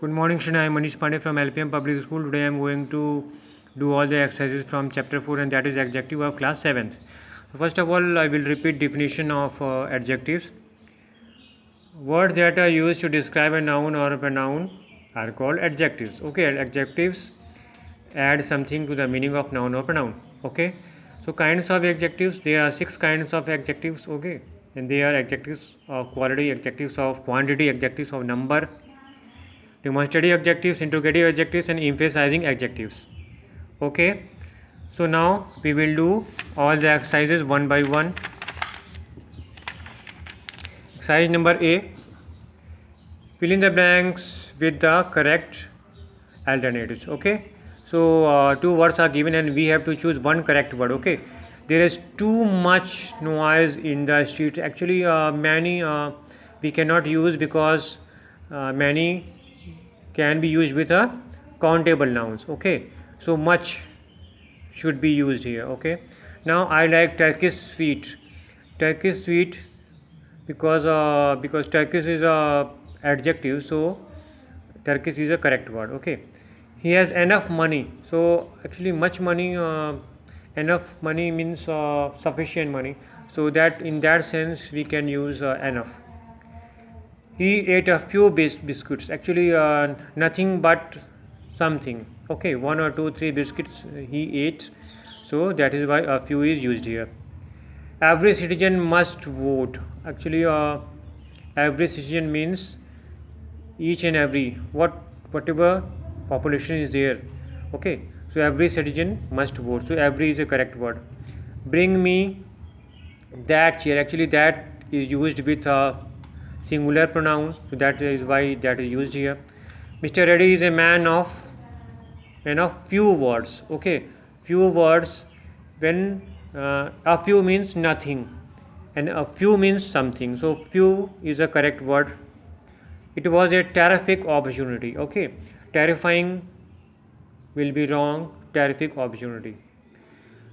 Good morning, students. I am Manish Pandey from LPM Public School. Today I am going to do all the exercises from chapter 4, and that is adjective of class 7th. So first of all, I will repeat definition of adjectives. Words that are used to describe a noun or a pronoun are called adjectives. Okay, adjectives add something to the meaning of noun or pronoun. Okay, so kinds of adjectives, there are 6 kinds of adjectives. Okay, and they are adjectives of quality, adjectives of quantity, adjectives of number, demonstrative adjectives, interrogative adjectives, and emphasizing adjectives. Okay, so now we will do all the exercises one by one. Exercise number A, fill in the blanks with the correct alternatives. Okay, so two words are given and we have to choose one correct word. Okay, there is too much noise in the street. Actually, many we cannot use because many can be used with a countable nouns. Okay, so much should be used here. Okay, now I like Turkish sweet. Turkish sweet because Turkish is a adjective, so Turkish is a correct word. Okay, he has enough money. So actually, much money, enough money means sufficient money. So that in that sense we can use enough. He ate a few biscuits. Actually, nothing but something. Okay, one or two, three biscuits he ate. So that is why a few is used here. Every citizen must vote. Actually, every citizen means each and every whatever population is there. Okay, so every citizen must vote. So every is a correct word. Bring me that chair. Actually, that is used with a singular pronoun, so that is why that is used here. Mr. Reddy is a man of few words. Okay, few words. When a few means nothing and a few means something, so few is a correct word. It was a terrific opportunity. Okay, terrifying will be wrong. Terrific opportunity.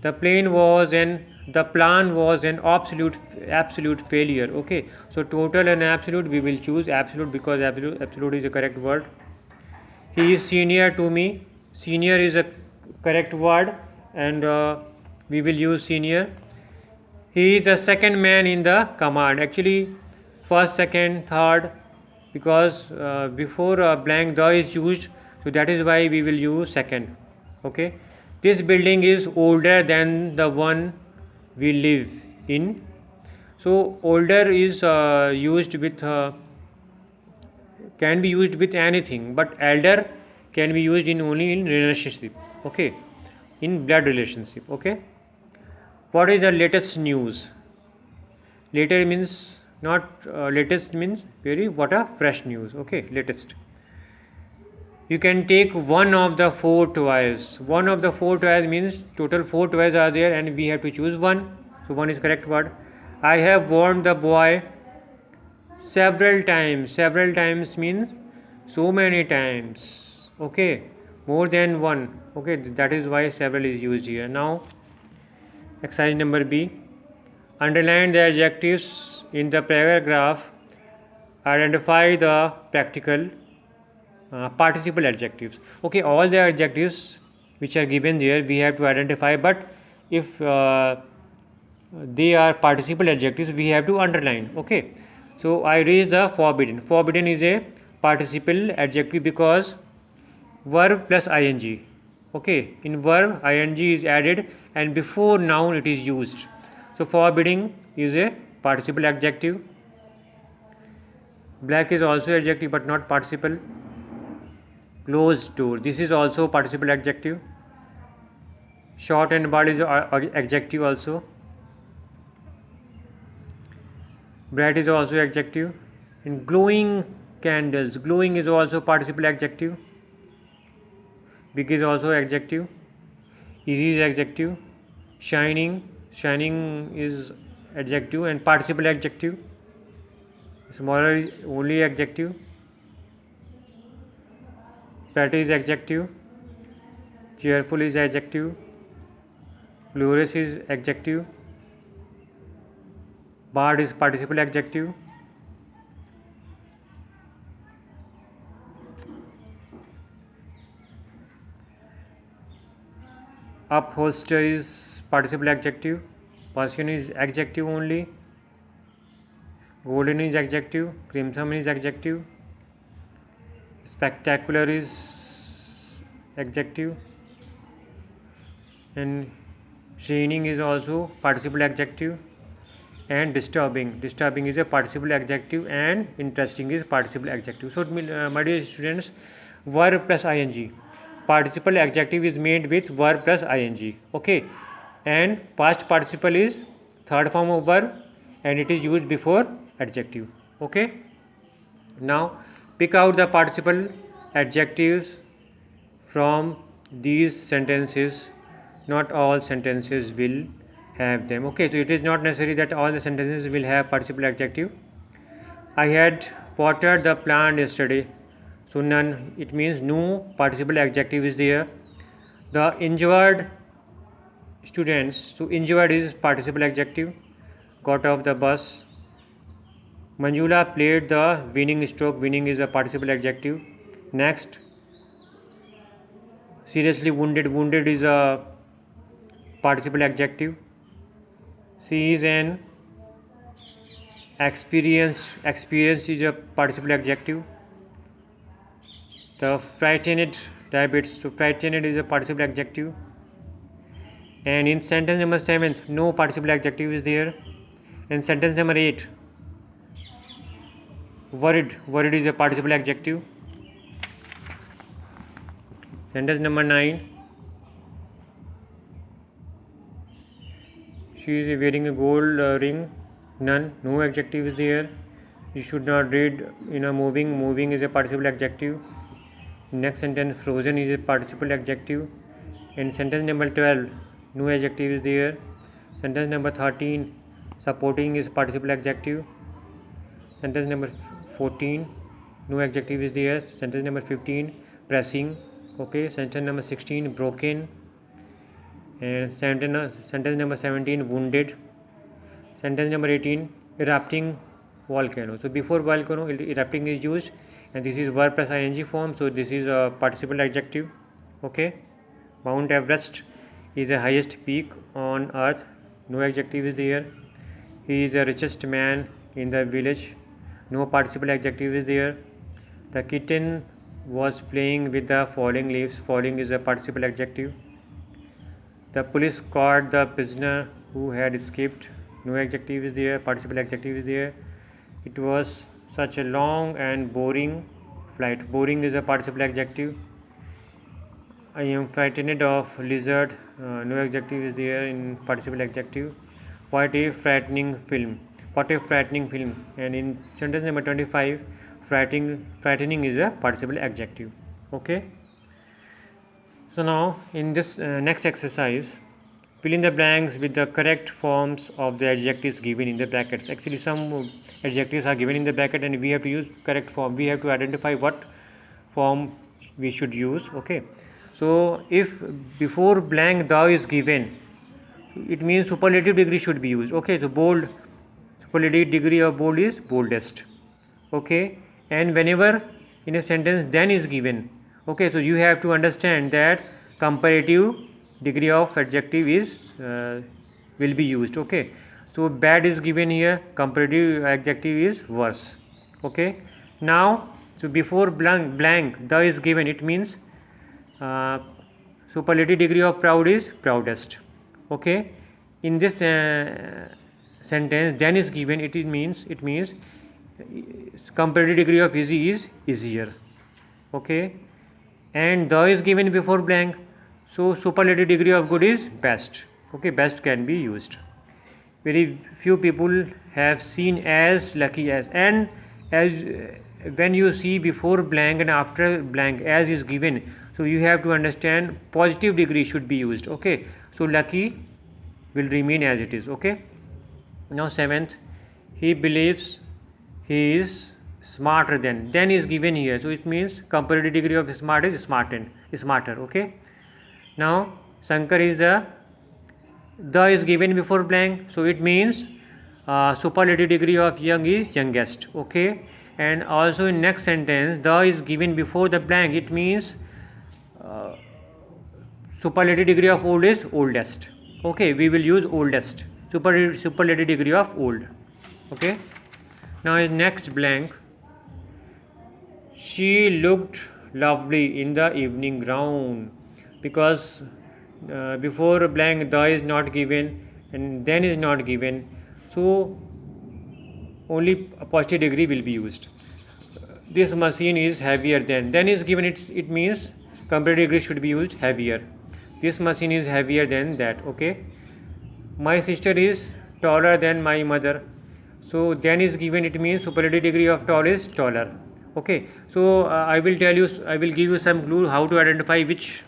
The plane was an the plan was an absolute failure. Okay, so total and absolute we will choose absolute because absolute is the correct word. He is senior to me. Senior is a correct word, and we will use senior. He is the second man in the command. Actually, first, second, third, because before blank the is used, so that is why we will use second. Okay, this building is older than the one we live in. So older is used with can be used with anything, but elder can be used in only in relationship. Okay, in blood relationship. Okay, what is the latest news? Later means not latest means very what a fresh news. Okay, latest. You can take one of the four toys. One of the four toys means total four toys are there and we have to choose one. So one is correct word. I have warned the boy several times. Several times means so many times. Okay, more than one. Okay, that is why several is used here. Now exercise number B. Underline the adjectives in the paragraph. Identify the practical participle adjectives. Okay, all the adjectives which are given there we have to identify, but if they are participle adjectives we have to underline. Okay, so I raise the forbidden. Forbidden is a participle adjective because verb plus ing. Okay, in verb ing is added and before noun it is used. So forbidding is a participle adjective. Black is also adjective but not participle. Closed door, this is also participle adjective. Short and bald is adjective also. Bright is also adjective. And glowing candles, glowing is also participle adjective. Big is also adjective. Easy is adjective. Shining, shining is adjective and participle adjective. Smaller is only adjective. Pretty is adjective. Cheerful is adjective. Glorious is adjective. Bard is participle adjective. Upholster is participle adjective. Passion is adjective only. Golden is adjective. Crimson is adjective. Spectacular is adjective. And shining is also participle adjective. And disturbing is a participle adjective, and interesting is participle adjective. So my dear students, verb plus ing, participle adjective is made with verb plus ing, okay, and past participle is third form of verb and it is used before adjective, okay. Now pick out the participle adjectives from these sentences. Not all sentences will have them, okay. So it is not necessary that all the sentences will have participle adjective. I had watered the plant yesterday, so none, it means no participle adjective is there. The injured students, so injured is participle adjective, got off the bus. Manjula played the winning stroke, winning is a participle adjective. Next, seriously wounded, wounded is a participle adjective. She is an experienced, experienced is a participle adjective. The frightened rabbits, so frightened is a participle adjective. And in sentence number 7, no participle adjective is there. In sentence number 8, worried, worried is a participle adjective. Sentence number 9, she is wearing a gold ring, none, no adjective is there. You should not read in a moving, moving is a participle adjective. Next sentence, frozen is a participle adjective. In sentence number 12, no adjective is there. Sentence number 13, supporting is participle adjective. Sentence number 14, no adjective is there. Sentence number 15, pressing, okay. Sentence number 16, broken. And sentence number 17, wounded. Sentence number 18, erupting volcano. So before volcano, erupting is used, and this is verb plus ing form, so this is a participle adjective, okay. Mount Everest is the highest peak on earth, no adjective is there. He is the richest man in the village, no participle adjective is there. The kitten was playing with the falling leaves, falling is a participle adjective. The police caught the prisoner who had escaped, no adjective is there, participle adjective is there. It was such a long and boring flight, boring is a participle adjective. I am frightened of lizard, no adjective is there in participle adjective. What a frightening film, what a frightening film. And in sentence number 25, frightening is a participle adjective, okay. So now in this next exercise, fill in the blanks with the correct forms of the adjectives given in the brackets. Actually some adjectives are given in the bracket and we have to use correct form. We have to identify what form we should use, okay. So if before blank the is given, it means superlative degree should be used, okay. So bold, superlative degree of bold is boldest, okay. And whenever in a sentence then is given, okay, so you have to understand that comparative degree of adjective is will be used, okay. So bad is given here, comparative adjective is worse, okay. Now so before blank the is given, it means superlative degree of proud is proudest, okay. In this sentence then is given, it means comparative degree of easy is easier, okay. And the is given before blank, so superlative degree of good is best, okay. Best can be used. Very few people have seen as lucky as, and as when you see before blank and after blank as is given, so you have to understand positive degree should be used, okay. So lucky will remain as it is, okay. Now 7th, he believes he is smarter than is given here, so it means comparative degree of smart is smarter, okay. Now Shankar is the is given before blank, so it means superlative degree of young is youngest, okay. And also in next sentence the is given before the blank, it means Superlative degree of old is oldest. Okay, we will use oldest. Superlative degree of old. Okay. Now next blank. She looked lovely in the evening gown, because before blank the is not given and then is not given, so only a positive degree will be used. This machine is heavier than. Then is given, it means comparative degree should be used heavier. This machine is heavier than that. Okay. My sister is taller than my mother. So then is given, it means superlative degree of tall is taller. Okay. So I will give you some clue how to identify which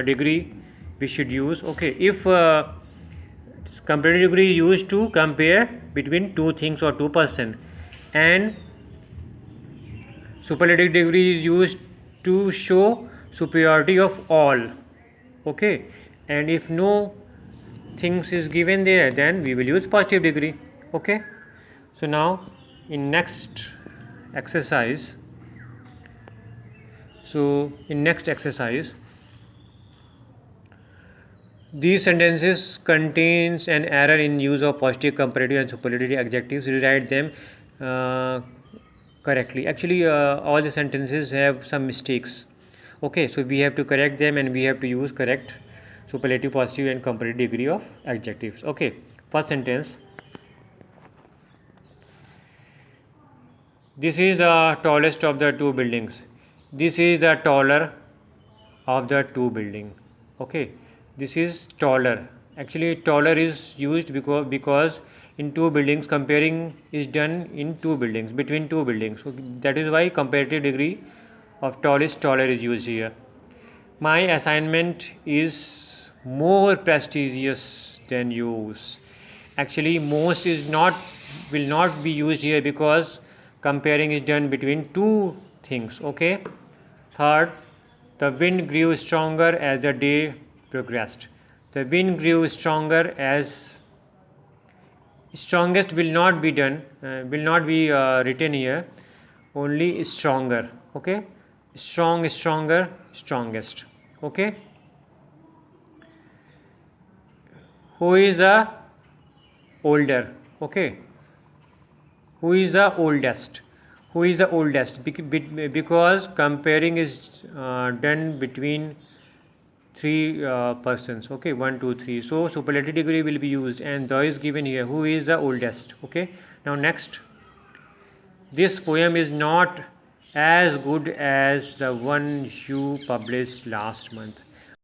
degree we should use. Okay. If comparative degree is used to compare between two things or two person, and superlative degree is used to show superiority of all. Okay. And if no things is given there, then we will use positive degree. Okay. So now in next exercise, these sentences contains an error in use of positive, comparative and superlative adjectives. Rewrite them correctly. Actually all the sentences have some mistakes. Okay, so we have to correct them and we have to use correct superlative, positive and comparative degree of adjectives. Okay, first sentence. This is the tallest of the two buildings. This is the taller of the two building. Okay, this is taller. Actually taller is used because in two buildings comparing is done in two buildings, between two buildings. So that is why comparative degree of tallest, taller is used here. My assignment is more prestigious than yours. Actually most is not, will not be used here because comparing is done between two things. Okay. Third, the wind grew stronger as the day progressed. The wind grew stronger as, strongest will not be done, will not be written here, only stronger. Okay. Strong, stronger, strongest. Okay. Who is the older? Okay. Who is the oldest? Who is the oldest? Because comparing is done between three persons. Okay, 1 2 3. So superlative degree will be used and the is given here. Who is the oldest? Okay. Now next, this poem is not as good as the one you published last month.